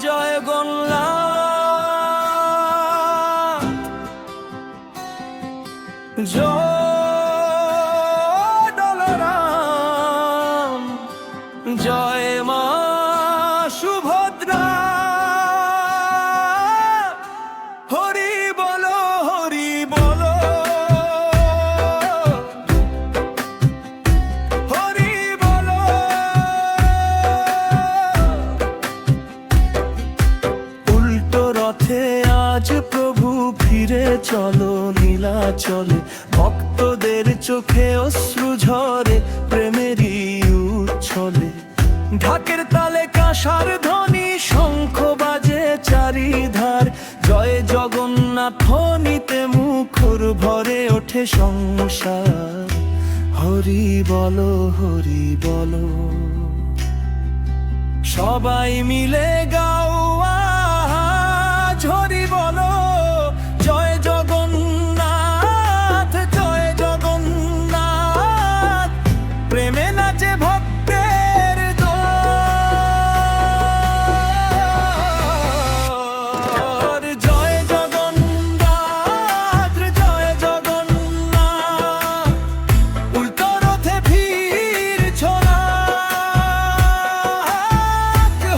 জয় গণলাম, জয় বলরাম, জয় মা সুভদ্রা। হরি বলো, হরি বলো, হরি বলো। উল্টো রথে আজ প্রভু ফিরে চলো নীলাচলে, ভক্তদের চোখে অশ্রু ঝরে প্রেমেরই উচ্ছলে। ঢাকের তালে কাঁসার ধ্বনি, শঙ্খ বাজে চারিধার, জয় জগন্নাথ ধ্বনিতে মুখর ভরে ওঠে সংসার। হরি বলো, হরি বলো, সবাই মিলে গাও আজ হরি বলো। জয় জগন্নাথ, জয় জগন্নাথ, প্রেমে নাচে ভক্তের দল। জয় জগন্নাথ, জয় জগন্নাথ, উল্টো রথে ভিড় ছোড়া।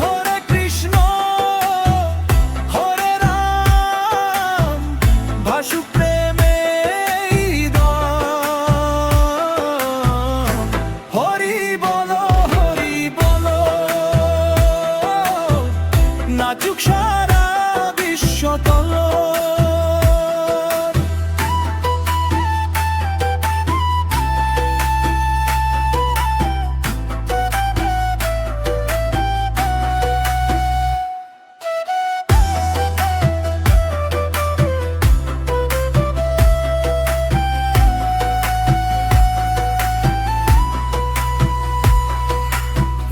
হরে কৃষ্ণ, হরে রাম, ভাসুক প্রেমে হৃদয়। হরি বলো, হরি বলো, নাচুক সারা বিশ্বতল।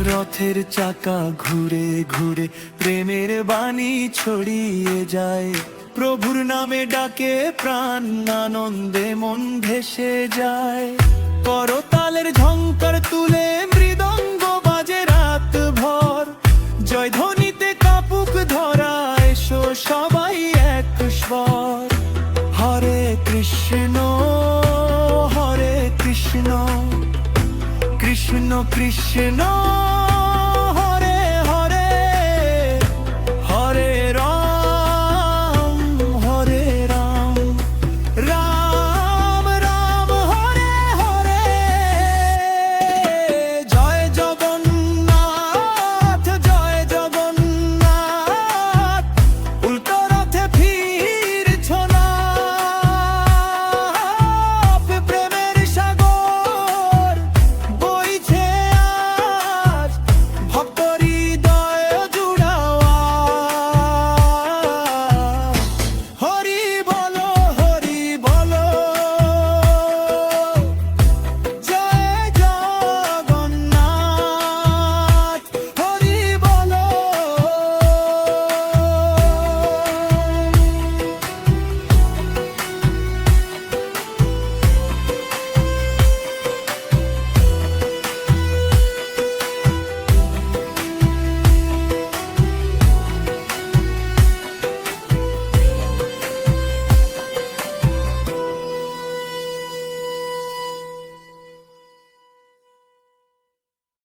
রথের চাকা ঘুরে ঘুরে প্রেমের বাণী ছড়িয়ে যায়, প্রভুর নামে ডাকে প্রাণ, আনন্দে মন ভেসে যায়। করতালের ঝংকার তুলে মৃদঙ্গ বাজে রাত ভর, জয় ধ্বনিতে কাপুক ধরা, এসো সবাই এক স্বর। হরে কৃষ্ণ, হরে কৃষ্ণ, কৃষ্ণ কৃষ্ণ